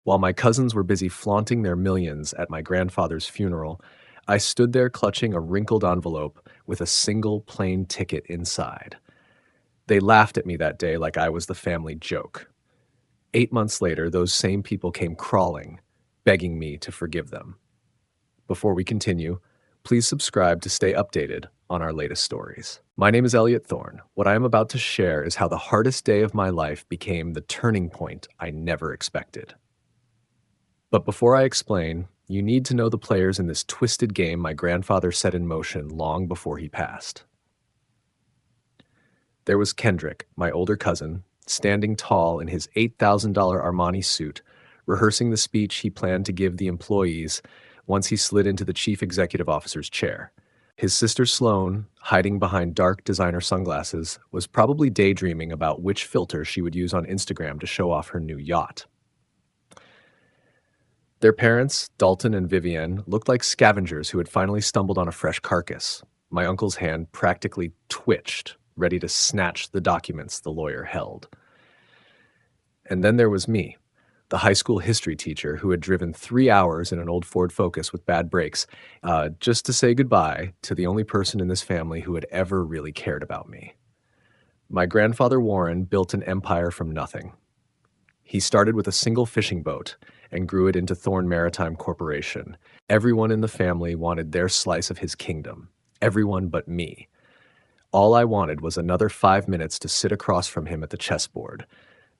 While my cousins were busy flaunting their millions at my grandfather's funeral, I stood there clutching a wrinkled envelope with a single plain ticket inside. They laughed at me that day like I was the family joke. 8 months later, those same people came crawling, begging me to forgive them. Before we continue, please subscribe to stay updated on our latest stories. My name is Elliot Thorne. What I am about to share is how the hardest day of my life became the turning point I never expected. But before I explain, you need to know the players in this twisted game my grandfather set in motion long before he passed. There was Kendrick, my older cousin, standing tall in his $8,000 Armani suit, rehearsing the speech he planned to give the employees once he slid into the chief executive officer's chair. His sister Sloane, hiding behind dark designer sunglasses, was probably daydreaming about which filter she would use on Instagram to show off her new yacht. Their parents, Dalton and Vivienne, looked like scavengers who had finally stumbled on a fresh carcass. My uncle's hand practically twitched, ready to snatch the documents the lawyer held. And then there was me, the high school history teacher who had driven 3 hours in an old Ford Focus with bad brakes, just to say goodbye to the only person in this family who had ever really cared about me. My grandfather Warren built an empire from nothing. He started with a single fishing boat and grew it into Thorne Maritime Corporation. Everyone in the family wanted their slice of his kingdom. Everyone but me. All I wanted was another 5 minutes to sit across from him at the chessboard.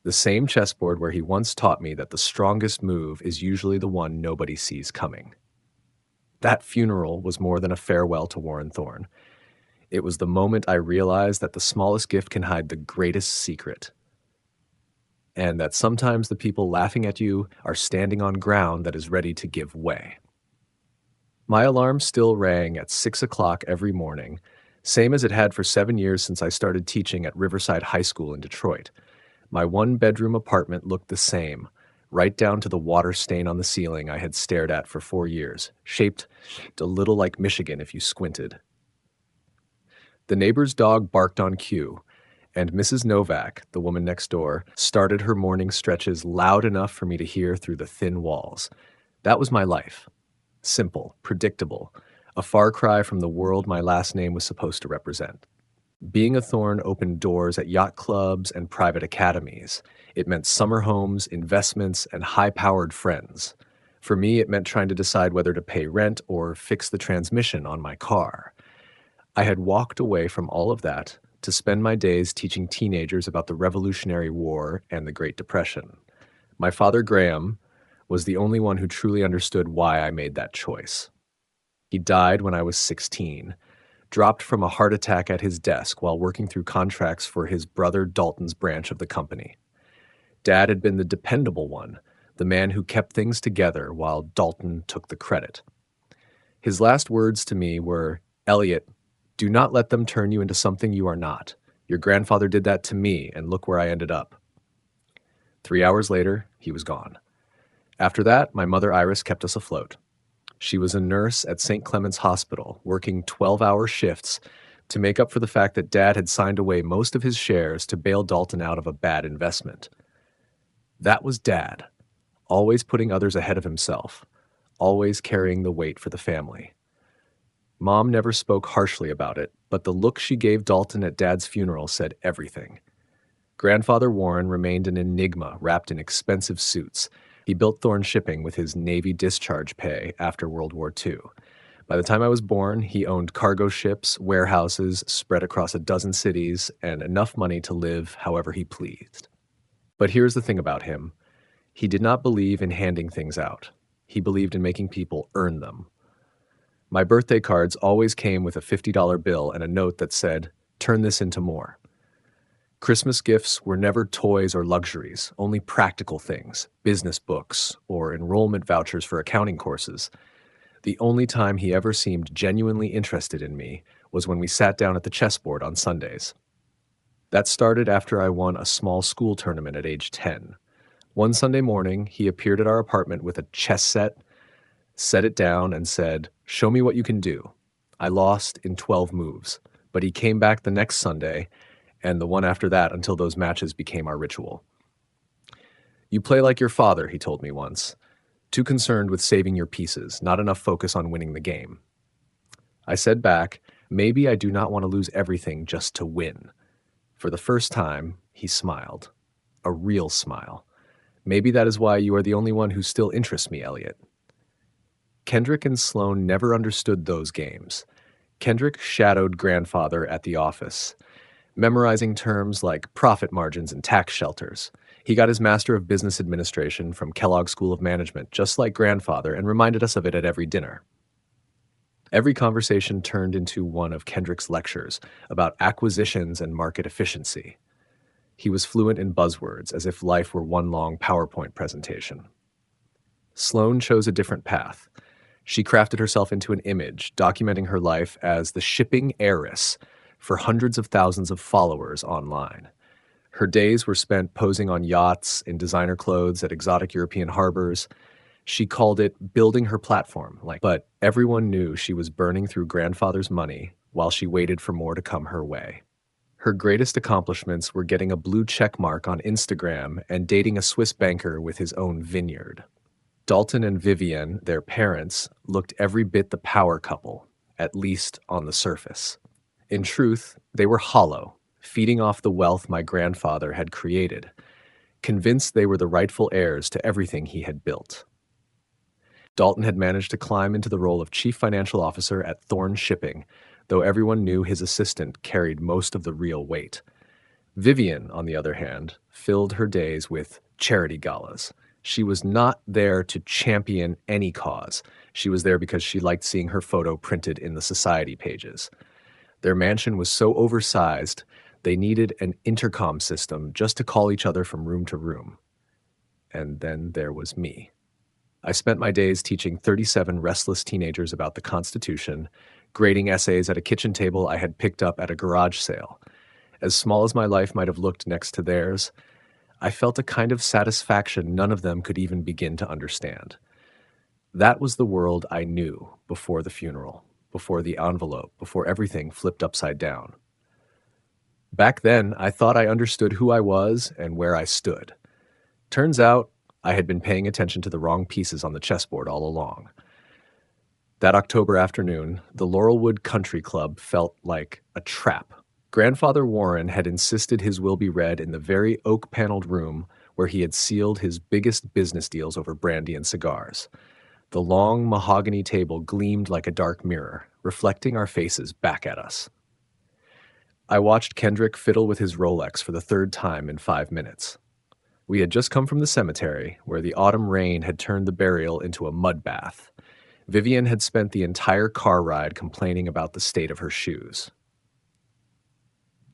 The same chessboard where he once taught me that the strongest move is usually the one nobody sees coming. That funeral was more than a farewell to Warren Thorne. It was the moment I realized that the smallest gift can hide the greatest secret. And that sometimes the people laughing at you are standing on ground that is ready to give way. My alarm still rang at 6 o'clock every morning, same as it had for 7 years since I started teaching at Riverside High School in Detroit. My one-bedroom apartment looked the same, right down to the water stain on the ceiling I had stared at for 4 years, shaped a little like Michigan if you squinted. The neighbor's dog barked on cue, and Mrs. Novak, the woman next door, started her morning stretches loud enough for me to hear through the thin walls. That was my life. Simple, predictable, a far cry from the world my last name was supposed to represent. Being a Thorne opened doors at yacht clubs and private academies. It meant summer homes, investments, and high-powered friends. For me, it meant trying to decide whether to pay rent or fix the transmission on my car. I had walked away from all of that to spend my days teaching teenagers about the Revolutionary War and the Great Depression. My father, Graham, was the only one who truly understood why I made that choice. He died when I was 16, dropped from a heart attack at his desk while working through contracts for his brother Dalton's branch of the company. Dad had been the dependable one, the man who kept things together while Dalton took the credit. His last words to me were, "Elliot, do not let them turn you into something you are not. Your grandfather did that to me, and look where I ended up." 3 hours later, he was gone. After that, my mother Iris kept us afloat. She was a nurse at St. Clement's Hospital, working 12-hour shifts to make up for the fact that Dad had signed away most of his shares to bail Dalton out of a bad investment. That was Dad, always putting others ahead of himself, always carrying the weight for the family. Mom never spoke harshly about it, but the look she gave Dalton at Dad's funeral said everything. Grandfather Warren remained an enigma wrapped in expensive suits. He built Thorne Shipping with his Navy discharge pay after World War II. By the time I was born, he owned cargo ships, warehouses spread across a dozen cities, and enough money to live however he pleased. But here's the thing about him. He did not believe in handing things out. He believed in making people earn them. My birthday cards always came with a $50 bill and a note that said, "Turn this into more." Christmas gifts were never toys or luxuries, only practical things, business books, or enrollment vouchers for accounting courses. The only time he ever seemed genuinely interested in me was when we sat down at the chessboard on Sundays. That started after I won a small school tournament at age 10. One Sunday morning, he appeared at our apartment with a chess set it down, and said, "Show me what you can do." I lost in 12 moves, but he came back the next Sunday and the one after that until those matches became our ritual. You play like your father, he told me once. Too concerned with saving your pieces, not enough focus on winning the game. I said back, maybe I do not want to lose everything just to win. For the first time, he smiled. A real smile. Maybe that is why you are the only one who still interests me, Elliot. Kendrick and Sloan never understood those games. Kendrick shadowed grandfather at the office, memorizing terms like profit margins and tax shelters. He got his Master of Business Administration from Kellogg School of Management, just like grandfather, and reminded us of it at every dinner. Every conversation turned into one of Kendrick's lectures about acquisitions and market efficiency. He was fluent in buzzwords, as if life were one long PowerPoint presentation. Sloan chose a different path. She crafted herself into an image, documenting her life as the shipping heiress for hundreds of thousands of followers online. Her days were spent posing on yachts, in designer clothes, at exotic European harbors. She called it building her platform, but everyone knew she was burning through grandfather's money while she waited for more to come her way. Her greatest accomplishments were getting a blue check mark on Instagram and dating a Swiss banker with his own vineyard. Dalton and Vivienne, their parents, looked every bit the power couple, at least on the surface. In truth, they were hollow, feeding off the wealth my grandfather had created, convinced they were the rightful heirs to everything he had built. Dalton had managed to climb into the role of chief financial officer at Thorne Shipping, though everyone knew his assistant carried most of the real weight. Vivienne, on the other hand, filled her days with charity galas. She was not there to champion any cause. She was there because she liked seeing her photo printed in the society pages. Their mansion was so oversized, they needed an intercom system just to call each other from room to room. And then there was me. I spent my days teaching 37 restless teenagers about the Constitution, grading essays at a kitchen table I had picked up at a garage sale. As small as my life might have looked next to theirs, I felt a kind of satisfaction none of them could even begin to understand. That was the world I knew before the funeral, before the envelope, before everything flipped upside down. Back then, I thought I understood who I was and where I stood. Turns out, I had been paying attention to the wrong pieces on the chessboard all along. That October afternoon, the Laurelwood Country Club felt like a trap. Grandfather Warren had insisted his will be read in the very oak-paneled room where he had sealed his biggest business deals over brandy and cigars. The long mahogany table gleamed like a dark mirror, reflecting our faces back at us. I watched Kendrick fiddle with his Rolex for the third time in 5 minutes. We had just come from the cemetery, where the autumn rain had turned the burial into a mud bath. Vivienne had spent the entire car ride complaining about the state of her shoes.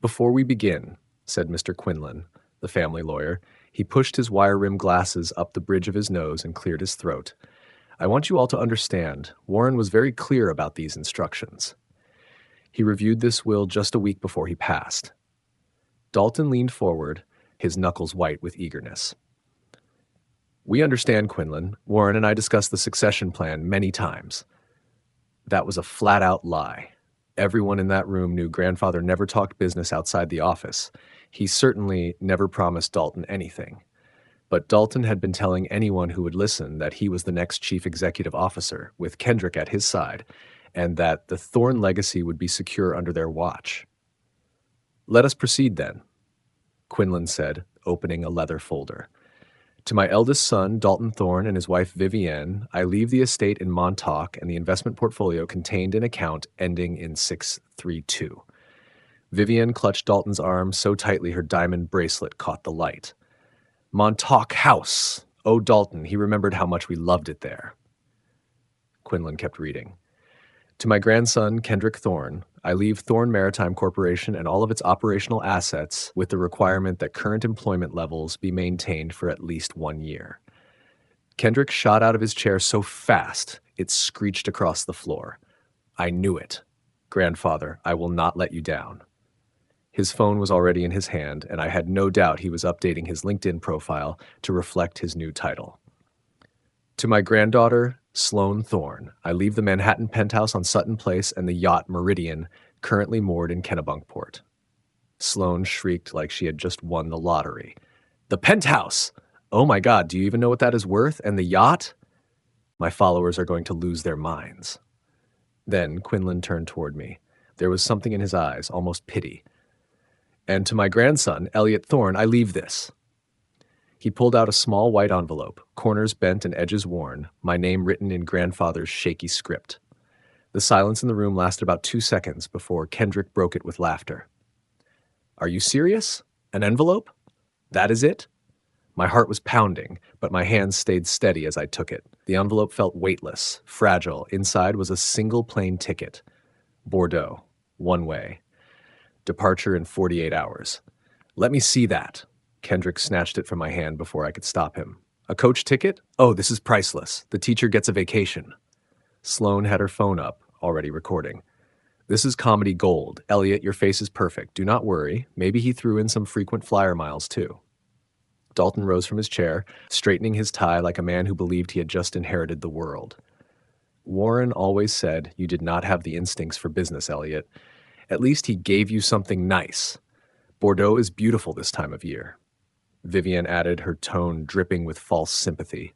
"Before we begin," said Mr. Quinlan, the family lawyer, he pushed his wire-rimmed glasses up the bridge of his nose and cleared his throat. "I want you all to understand, Warren was very clear about these instructions. He reviewed this will just a week before he passed." Dalton leaned forward, his knuckles white with eagerness. "We understand, Quinlan. Warren and I discussed the succession plan many times." That was a flat-out lie. Everyone in that room knew grandfather never talked business outside the office. He certainly never promised Dalton anything. But Dalton had been telling anyone who would listen that he was the next chief executive officer, with Kendrick at his side, and that the Thorne legacy would be secure under their watch. "Let us proceed, then," Quinlan said, opening a leather folder. "To my eldest son, Dalton Thorne, and his wife, Vivienne, I leave the estate in Montauk and the investment portfolio contained in account ending in 632. Vivienne clutched Dalton's arm so tightly her diamond bracelet caught the light. "Montauk House! Oh, Dalton, he remembered how much we loved it there." Quinlan kept reading. "To my grandson, Kendrick Thorne, I leave Thorne Maritime Corporation and all of its operational assets with the requirement that current employment levels be maintained for at least 1 year." Kendrick shot out of his chair so fast, it screeched across the floor. "I knew it. Grandfather, I will not let you down." His phone was already in his hand, and I had no doubt he was updating his LinkedIn profile to reflect his new title. "To my granddaughter, Sloan Thorne, I leave the Manhattan penthouse on Sutton Place and the yacht Meridian, currently moored in Kennebunkport." Sloan shrieked like she had just won the lottery. "The penthouse! Oh my God, do you even know what that is worth? And the yacht? My followers are going to lose their minds. Then Quinlan turned toward me. There was something in his eyes, almost pity. And to my grandson, Elliot Thorne, I leave this. He pulled out a small white envelope, corners bent and edges worn, my name written in grandfather's shaky script. The silence in the room lasted about 2 seconds before Kendrick broke it with laughter. Are you serious? An envelope? That is it? My heart was pounding, but my hands stayed steady as I took it. The envelope felt weightless, fragile. Inside was a single plain ticket. Bordeaux. One way. Departure in 48 hours. Let me see that. Kendrick snatched it from my hand before I could stop him. A coach ticket? Oh, this is priceless. The teacher gets a vacation. Sloane had her phone up, already recording. This is comedy gold. Elliot, your face is perfect. Do not worry. Maybe he threw in some frequent flyer miles, too. Dalton rose from his chair, straightening his tie like a man who believed he had just inherited the world. Warren always said you did not have the instincts for business, Elliot. At least he gave you something nice. Bordeaux is beautiful this time of year. Vivian added, her tone dripping with false sympathy.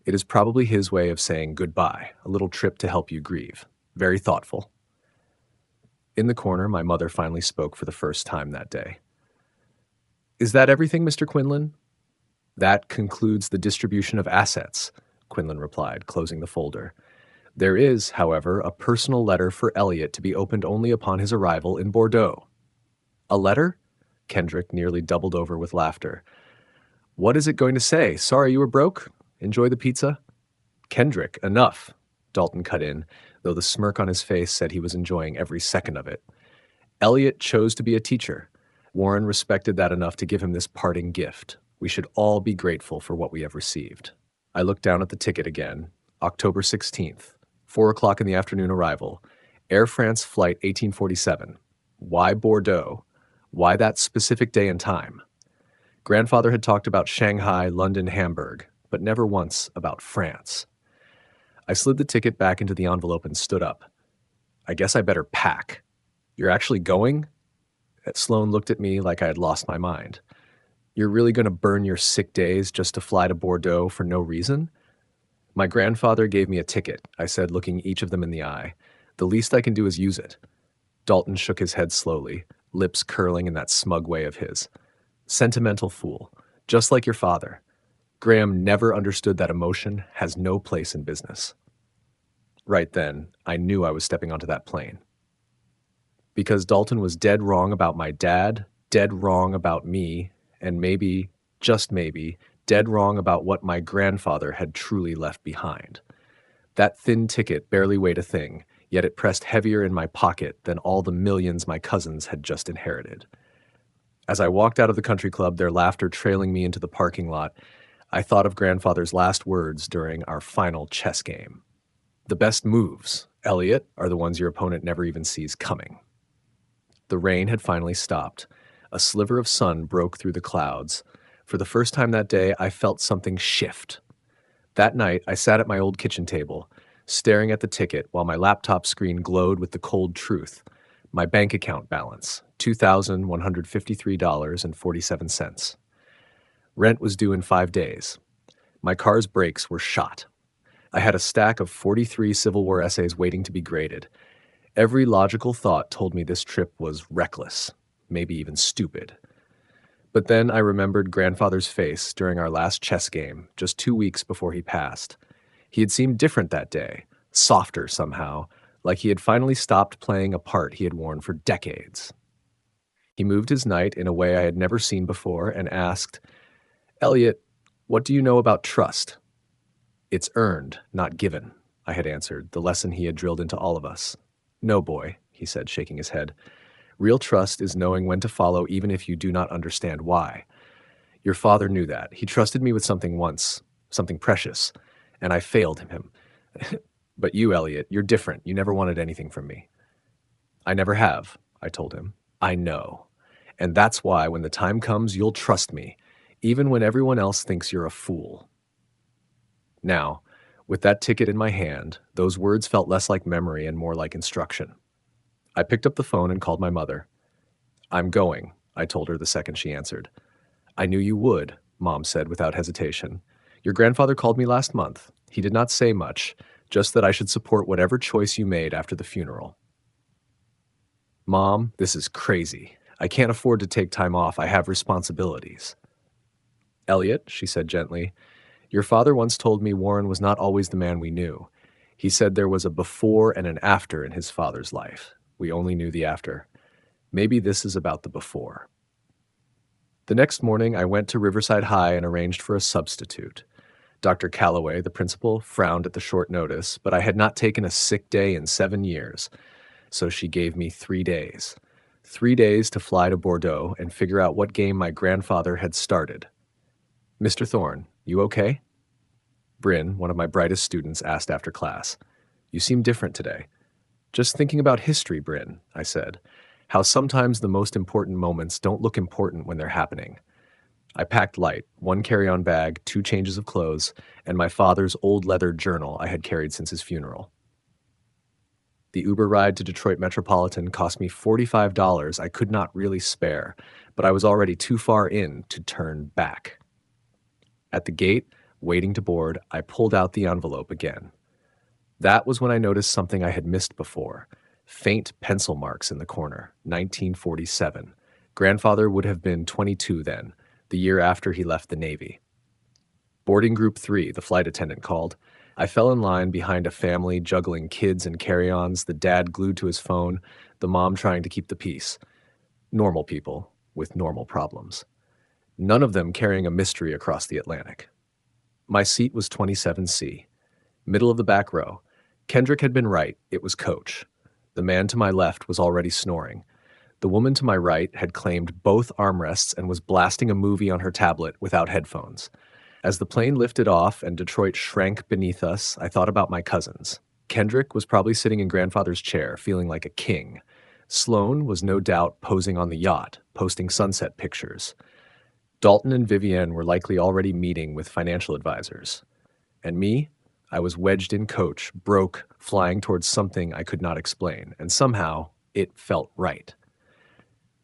It is probably his way of saying goodbye, a little trip to help you grieve. Very thoughtful. In the corner, my mother finally spoke for the first time that day. Is that everything, Mr. Quinlan? That concludes the distribution of assets, Quinlan replied, closing the folder. There is, however, a personal letter for Elliot to be opened only upon his arrival in Bordeaux. A letter? Kendrick nearly doubled over with laughter. What is it going to say? Sorry you were broke? Enjoy the pizza? Kendrick, enough, Dalton cut in, though the smirk on his face said he was enjoying every second of it. Elliot chose to be a teacher. Warren respected that enough to give him this parting gift. We should all be grateful for what we have received. I looked down at the ticket again. October 16th, 4 o'clock in the afternoon arrival. Air France Flight 1847. Why Bordeaux? Why that specific day and time? Grandfather had talked about Shanghai, London, Hamburg, but never once about France. I slid the ticket back into the envelope and stood up. I guess I better pack. You're actually going? Sloane looked at me like I had lost my mind. You're really going to burn your sick days just to fly to Bordeaux for no reason? My grandfather gave me a ticket, I said, looking each of them in the eye. The least I can do is use it. Dalton shook his head slowly, lips curling in that smug way of his. Sentimental fool, just like your father. Graham never understood that emotion has no place in business. Right then, I knew I was stepping onto that plane. Because Dalton was dead wrong about my dad, dead wrong about me, and maybe, just maybe, dead wrong about what my grandfather had truly left behind. That thin ticket barely weighed a thing, yet it pressed heavier in my pocket than all the millions my cousins had just inherited. As I walked out of the country club, their laughter trailing me into the parking lot, I thought of grandfather's last words during our final chess game. The best moves, Elliot, are the ones your opponent never even sees coming. The rain had finally stopped. A sliver of sun broke through the clouds. For the first time that day, I felt something shift. That night, I sat at my old kitchen table, staring at the ticket while my laptop screen glowed with the cold truth. My bank account balance, $2,153.47. Rent was due in 5 days. My car's brakes were shot. I had a stack of 43 Civil War essays waiting to be graded. Every logical thought told me this trip was reckless, maybe even stupid. But then I remembered grandfather's face during our last chess game, just 2 weeks before he passed. He had seemed different that day, softer somehow, like he had finally stopped playing a part he had worn for decades. He moved his knight in a way I had never seen before and asked, Elliot, what do you know about trust? It's earned, not given, I had answered, the lesson he had drilled into all of us. No, boy, he said, shaking his head. Real trust is knowing when to follow even if you do not understand why. Your father knew that. He trusted me with something once, something precious, and I failed him. But you, Elliot, you're different. You never wanted anything from me. I never have, I told him. I know. And that's why when the time comes, you'll trust me, even when everyone else thinks you're a fool. Now, with that ticket in my hand, those words felt less like memory and more like instruction. I picked up the phone and called my mother. I'm going, I told her the second she answered. I knew you would. Mom said without hesitation. Your grandfather called me last month. He did not say much, just that I should support whatever choice you made after the funeral. Mom, this is crazy. I can't afford to take time off. I have responsibilities. Elliot, she said gently, your father once told me Warren was not always the man we knew. He said there was a before and an after in his father's life. We only knew the after. Maybe this is about the before. The next morning, I went to Riverside High and arranged for a substitute. Dr. Calloway, the principal, frowned at the short notice, but I had not taken a sick day in 7 years, so she gave me 3 days. 3 days to fly to Bordeaux and figure out what game my grandfather had started. Mr. Thorne, you okay? Bryn, one of my brightest students, asked after class. You seem different today. Just thinking about history, Bryn, I said. How sometimes the most important moments don't look important when they're happening. I packed light, 1 carry-on bag, 2 changes of clothes, and my father's old leather journal I had carried since his funeral. The Uber ride to Detroit Metropolitan cost me $45 I could not really spare, but I was already too far in to turn back. At the gate, waiting to board, I pulled out the envelope again. That was when I noticed something I had missed before. Faint pencil marks in the corner, 1947. Grandfather would have been 22 then, the year after he left the Navy. Boarding Group 3, the flight attendant called. I fell in line behind a family juggling kids and carry-ons, the dad glued to his phone, the mom trying to keep the peace. Normal people with normal problems. None of them carrying a mystery across the Atlantic. My seat was 27C, middle of the back row. Kendrick had been right, it was Coach. The man to my left was already snoring. The woman to my right had claimed both armrests and was blasting a movie on her tablet without headphones. As the plane lifted off and Detroit shrank beneath us, I thought about my cousins. Kendrick was probably sitting in grandfather's chair, feeling like a king. Sloan was no doubt posing on the yacht, posting sunset pictures. Dalton and Vivienne were likely already meeting with financial advisors. And me? I was wedged in Coach, broke, flying towards something I could not explain, and somehow it felt right.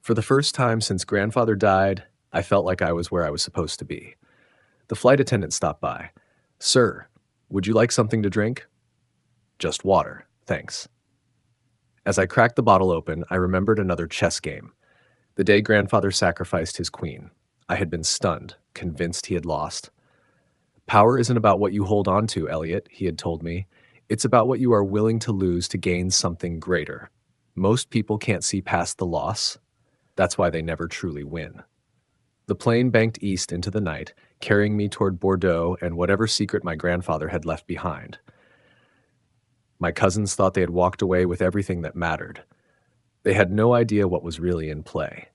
For the first time since grandfather died, I felt like I was where I was supposed to be. The flight attendant stopped by. Sir, would you like something to drink? Just water, thanks. As I cracked the bottle open, I remembered another chess game. The day grandfather sacrificed his queen. I had been stunned, convinced he had lost. Power isn't about what you hold on to, Elliot, he had told me. It's about what you are willing to lose to gain something greater. Most people can't see past the loss. That's why they never truly win. The plane banked east into the night, carrying me toward Bordeaux and whatever secret my grandfather had left behind. My cousins thought they had walked away with everything that mattered. They had no idea what was really in play.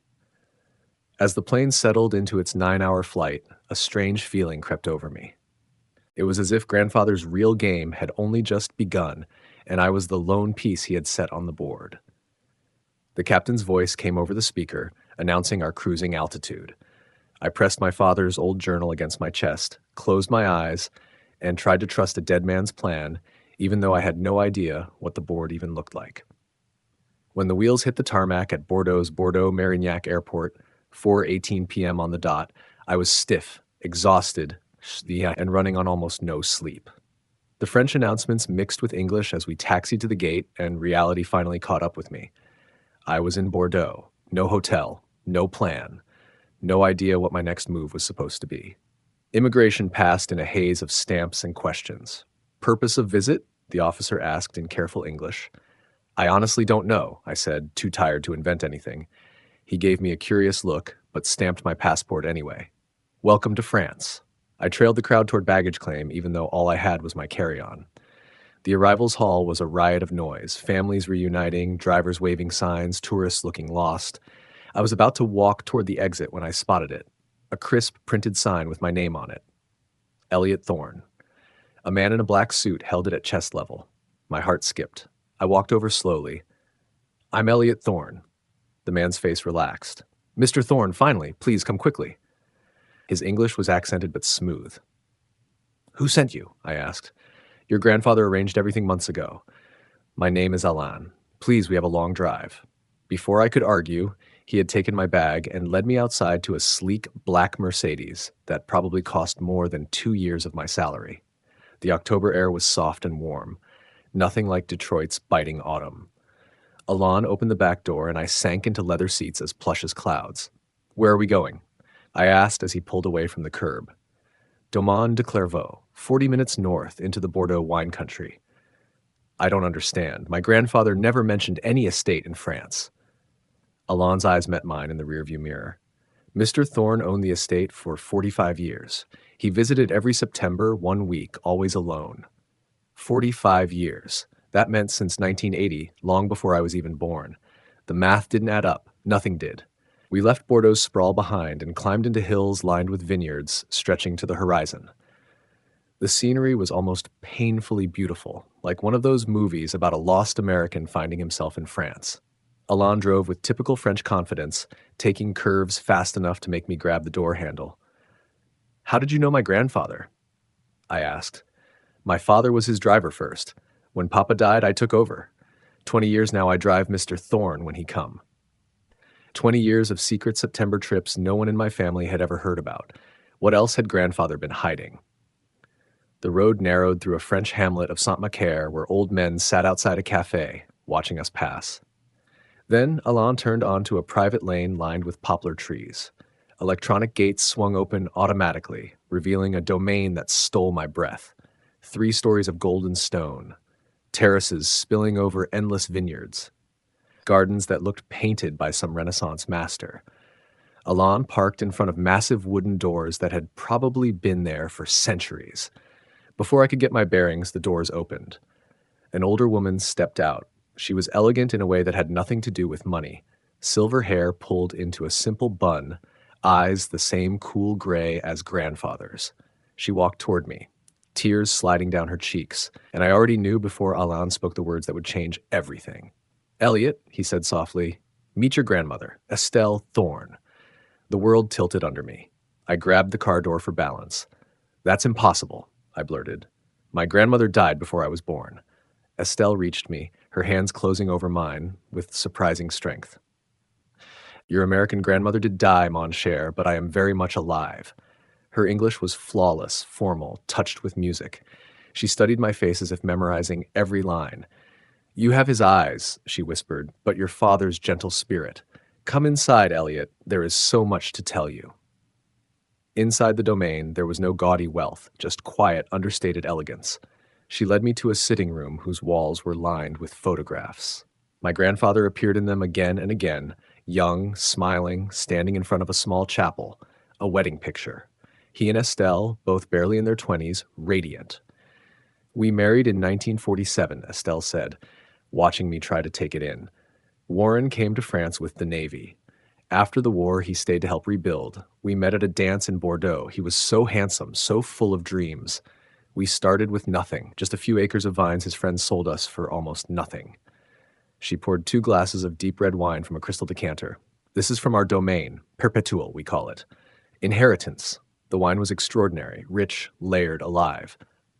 As the plane settled into its 9-hour flight, a strange feeling crept over me. It was as if grandfather's real game had only just begun, and I was the lone piece he had set on the board. The captain's voice came over the speaker, announcing our cruising altitude. I pressed my father's old journal against my chest, closed my eyes, and tried to trust a dead man's plan, even though I had no idea what the board even looked like. When the wheels hit the tarmac at Bordeaux's Bordeaux-Marignac Airport, 4:18 p.m. on the dot, I was stiff, exhausted, and running on almost no sleep. The French announcements mixed with English as we taxied to the gate, and reality finally caught up with me. I was in Bordeaux, no hotel, no plan, no idea what my next move was supposed to be. Immigration passed in a haze of stamps and questions. Purpose of visit? The officer asked in careful English. I honestly don't know, I said, too tired to invent anything. He gave me a curious look, but stamped my passport anyway. Welcome to France. I trailed the crowd toward baggage claim, even though all I had was my carry-on. The arrivals hall was a riot of noise, families reuniting, drivers waving signs, tourists looking lost. I was about to walk toward the exit when I spotted it, a crisp printed sign with my name on it. Elliot Thorne. A man in a black suit held it at chest level. My heart skipped. I walked over slowly. I'm Elliot Thorne. The man's face relaxed. Mr. Thorne, finally, please come quickly. His English was accented but smooth. Who sent you? I asked. Your grandfather arranged everything months ago. My name is Alain. Please, we have a long drive. Before I could argue, He had taken my bag and led me outside to a sleek black Mercedes that probably cost more than 2 years of my salary. The October air was soft and warm, nothing like Detroit's biting autumn. Alon opened the back door and I sank into leather seats as plush as clouds. "Where are we going?" I asked as he pulled away from the curb. "Domaine de Clairvaux, 40 minutes north into the Bordeaux wine country." "I don't understand. My grandfather never mentioned any estate in France." Alon's eyes met mine in the rearview mirror. Mr. Thorne owned the estate for 45 years. He visited every September, 1 week, always alone. 45 years. That meant since 1980, long before I was even born. The math didn't add up. Nothing did. We left Bordeaux's sprawl behind and climbed into hills lined with vineyards stretching to the horizon. The scenery was almost painfully beautiful, like one of those movies about a lost American finding himself in France. Alon drove with typical French confidence, taking curves fast enough to make me grab the door handle. "How did you know my grandfather?" I asked. "My father was his driver first. When Papa died, I took over. 20 years now I drive Mr. Thorne when he come." 20 years of secret September trips no one in my family had ever heard about. What else had grandfather been hiding? The road narrowed through a French hamlet of Saint-Macaire where old men sat outside a cafe, watching us pass. Then Alon turned onto a private lane lined with poplar trees. Electronic gates swung open automatically, revealing a domain that stole my breath. 3 stories of golden stone, terraces spilling over endless vineyards, gardens that looked painted by some Renaissance master. Alon parked in front of massive wooden doors that had probably been there for centuries. Before I could get my bearings, the doors opened. An older woman stepped out. She was elegant in a way that had nothing to do with money. Silver hair pulled into a simple bun, eyes the same cool gray as grandfather's. She walked toward me, tears sliding down her cheeks, and I already knew before Alon spoke the words that would change everything. "Elliot," he said softly, "meet your grandmother, Estelle Thorne." The world tilted under me. I grabbed the car door for balance. "That's impossible," I blurted. "My grandmother died before I was born." Estelle reached me, her hands closing over mine with surprising strength. "Your American grandmother did die, mon cher, but I am very much alive." Her English was flawless, formal, touched with music. She studied my face as if memorizing every line. "You have his eyes," she whispered, "but your father's gentle spirit. Come inside, Elliot. There is so much to tell you." Inside the domain, there was no gaudy wealth, just quiet, understated elegance. She led me to a sitting room whose walls were lined with photographs. My grandfather appeared in them again and again, young, smiling, standing in front of a small chapel, a wedding picture. He and Estelle, both barely in their 20s, radiant. "We married in 1947, Estelle said, watching me try to take it in. "Warren came to France with the Navy. After the war, he stayed to help rebuild. We met at a dance in Bordeaux. He was so handsome, so full of dreams. We started with nothing, just a few acres of vines his friends sold us for almost nothing." She poured 2 glasses of deep red wine from a crystal decanter. "This is from our domain, perpetual, we call it. Inheritance." The wine was extraordinary, rich, layered, alive.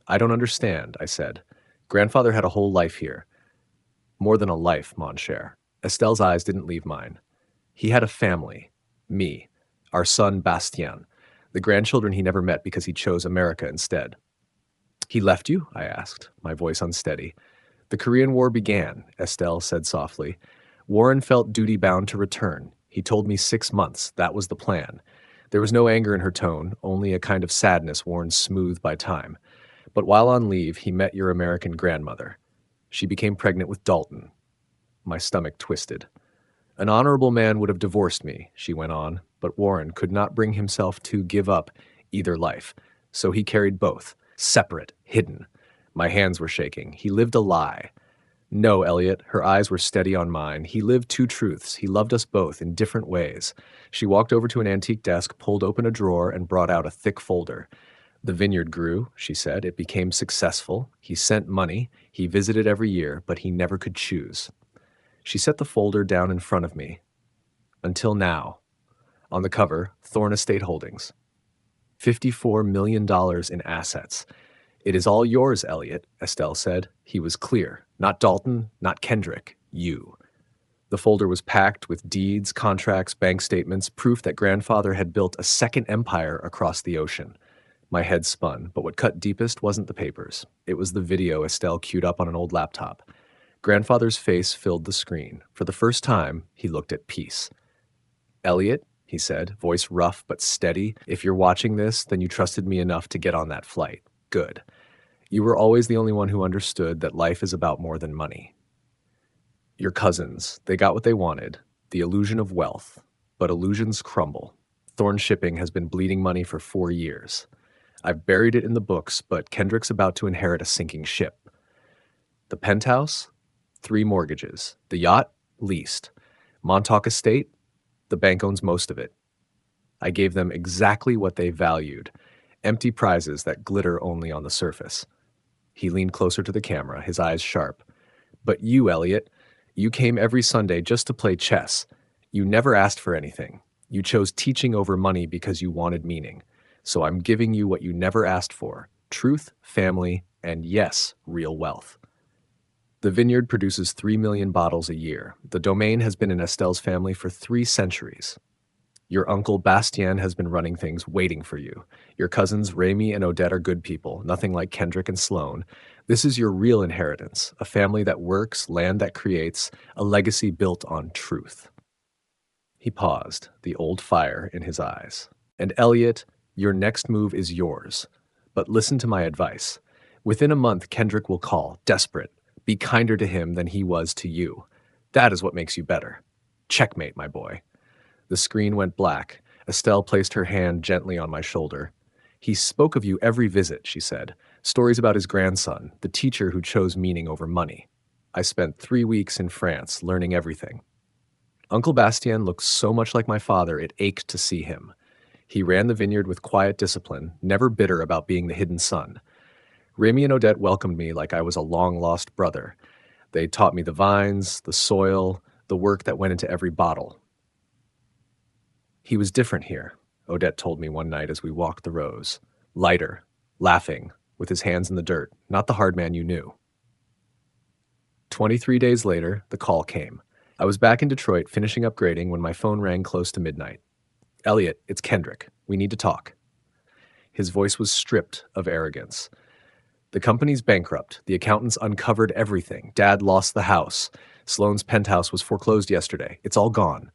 "I don't understand," I said. "Grandfather had a whole life here." "More than a life, mon cher." Estelle's eyes didn't leave mine. "He had a family. Me. Our son, Bastien. The grandchildren he never met because he chose America instead." "He left you?" I asked, my voice unsteady. "The Korean War began," Estelle said softly. "Warren felt duty-bound to return. He told me 6 months. That was the plan." There was no anger in her tone, only a kind of sadness worn smooth by time. "But while on leave, he met your American grandmother. She became pregnant with Dalton." My stomach twisted. "An honorable man would have divorced me," she went on, "but Warren could not bring himself to give up either life. So he carried both, separate, hidden." My hands were shaking. "He lived a lie." "No, Elliot." Her eyes were steady on mine. "He lived 2 truths. He loved us both in different ways." She walked over to an antique desk, pulled open a drawer, and brought out a thick folder. "The vineyard grew," she said. "It became successful. He sent money. He visited every year, but he never could choose." She set the folder down in front of me. "Until now." On the cover, Thorne Estate Holdings. $54 million in assets. "It is all yours, Elliot," Estelle said. He was clear. "Not Dalton, not Kendrick. You." The folder was packed with deeds, contracts, bank statements, proof that grandfather had built a second empire across the ocean. My head spun, but what cut deepest wasn't the papers. It was the video Estelle queued up on an old laptop. Grandfather's face filled the screen. For the first time, he looked at peace. "Elliot," he said, voice rough but steady, "if you're watching this, then you trusted me enough to get on that flight. Good. You were always the only one who understood that life is about more than money. Your cousins, they got what they wanted, the illusion of wealth. But illusions crumble. Thorn Shipping has been bleeding money for 4 years. I've buried it in the books, but Kendrick's about to inherit a sinking ship. The penthouse? 3 mortgages. The yacht? Leased. Montauk Estate? The bank owns most of it. I gave them exactly what they valued, empty prizes that glitter only on the surface." He leaned closer to the camera, his eyes sharp. "But you, Elliot, you came every Sunday just to play chess. You never asked for anything. You chose teaching over money because you wanted meaning. So I'm giving you what you never asked for: truth, family, and yes, real wealth. The vineyard produces 3 million bottles a year. The domain has been in Estelle's family for 3 centuries. Your uncle Bastien has been running things waiting for you. Your cousins Remy and Odette are good people, nothing like Kendrick and Sloan. This is your real inheritance, a family that works, land that creates, a legacy built on truth." He paused, the old fire in his eyes. "And Elliot, your next move is yours. But listen to my advice. Within a month, Kendrick will call, desperate. Be kinder to him than he was to you. That is what makes you better. Checkmate, my boy." The screen went black. Estelle placed her hand gently on my shoulder. "He spoke of you every visit," she said. "Stories about his grandson, the teacher who chose meaning over money. I spent 3 weeks in France learning everything. Uncle Bastien looked so much like my father it ached to see him. He ran the vineyard with quiet discipline, never bitter about being the hidden son. Remy and Odette welcomed me like I was a long-lost brother. They taught me the vines, the soil, the work that went into every bottle. He was different here," Odette told me one night as we walked the rows. "Lighter, laughing, with his hands in the dirt, not the hard man you knew." 23 days later, the call came. I was back in Detroit finishing upgrading when my phone rang close to midnight. "Elliot, it's Kendrick. We need to talk." His voice was stripped of arrogance. "The company's bankrupt. The accountants uncovered everything. Dad lost the house. Sloan's penthouse was foreclosed yesterday. It's all gone."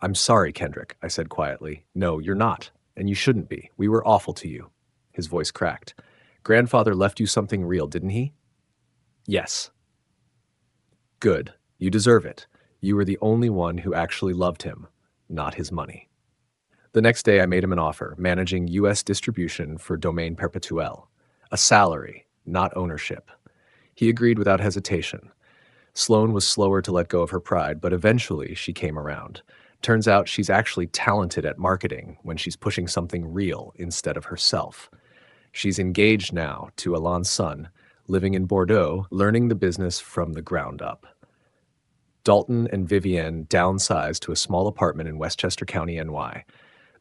"I'm sorry, Kendrick," I said quietly. "No, you're not, and you shouldn't be. We were awful to you." His voice cracked. "Grandfather left you something real, didn't he?" "Yes." "Good. You deserve it. You were the only one who actually loved him, not his money." The next day I made him an offer, managing U.S. distribution for Domaine Perpetuelle. A salary, not ownership. He agreed without hesitation. Sloan was slower to let go of her pride, but eventually she came around. Turns out she's actually talented at marketing when she's pushing something real instead of herself. She's engaged now to Alain's son, living in Bordeaux, learning the business from the ground up. Dalton and Vivienne downsized to a small apartment in Westchester County, NY.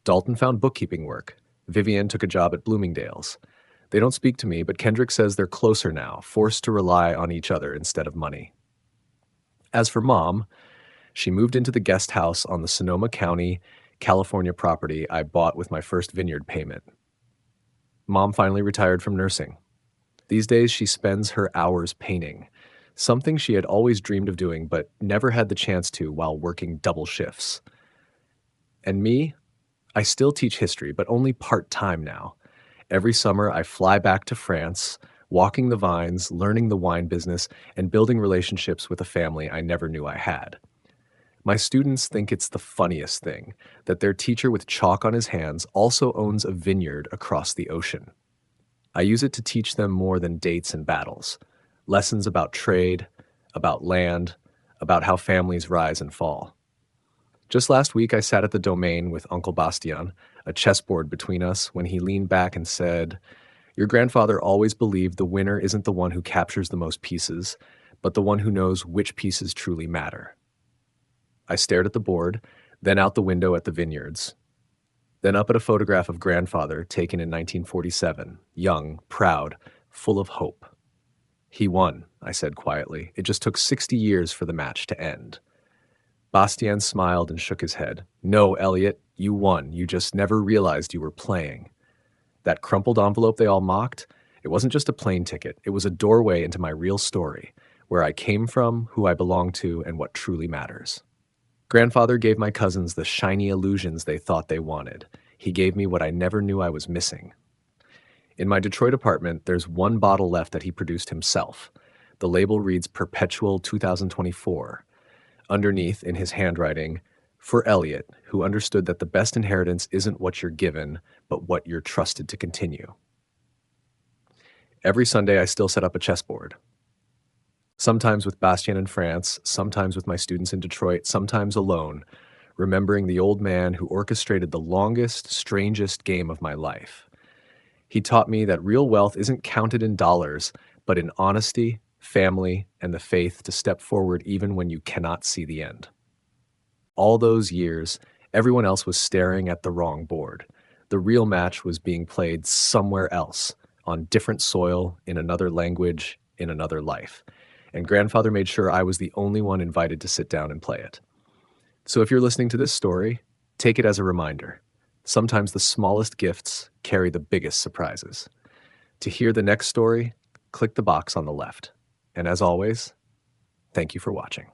Dalton found bookkeeping work. Vivienne took a job at Bloomingdale's. They don't speak to me, but Kendrick says they're closer now, forced to rely on each other instead of money. As for Mom, she moved into the guest house on the Sonoma County, California property I bought with my first vineyard payment. Mom finally retired from nursing. These days she spends her hours painting, something she had always dreamed of doing but never had the chance to while working double shifts. And me? I still teach history, but only part-time now. Every summer I fly back to France, walking the vines, learning the wine business, and building relationships with a family I never knew I had. My students think it's the funniest thing that their teacher with chalk on his hands also owns a vineyard across the ocean. I use it to teach them more than dates and battles. Lessons about trade, about land, about how families rise and fall. Just last week I sat at the domain with Uncle Bastien, a chessboard between us, when he leaned back and said, "Your grandfather always believed the winner isn't the one who captures the most pieces, but the one who knows which pieces truly matter." I stared at the board, then out the window at the vineyards, then up at a photograph of grandfather taken in 1947, young, proud, full of hope. "He won," I said quietly. "It just took 60 years for the match to end." Bastien smiled and shook his head. No, Elliot, you won. You just never realized you were playing. That crumpled envelope they all mocked, it wasn't just a plane ticket. It was a doorway into my real story, where I came from, who I belong to, and what truly matters. Grandfather gave my cousins the shiny illusions they thought they wanted. He gave me what I never knew I was missing. In my Detroit apartment, there's one bottle left that he produced himself. The label reads Perpetual 2024. Underneath, in his handwriting, for Elliot, who understood that the best inheritance isn't what you're given, but what you're trusted to continue. Every Sunday, I still set up a chessboard. Sometimes with Bastien in France, sometimes with my students in Detroit, sometimes alone, remembering the old man who orchestrated the longest, strangest game of my life. He taught me that real wealth isn't counted in dollars, but in honesty, family, and the faith to step forward even when you cannot see the end. All those years, everyone else was staring at the wrong board. The real match was being played somewhere else, on different soil, in another language, in another life. And grandfather made sure I was the only one invited to sit down and play it. So if you're listening to this story, take it as a reminder. Sometimes the smallest gifts carry the biggest surprises. To hear the next story, click the box on the left. And as always, thank you for watching.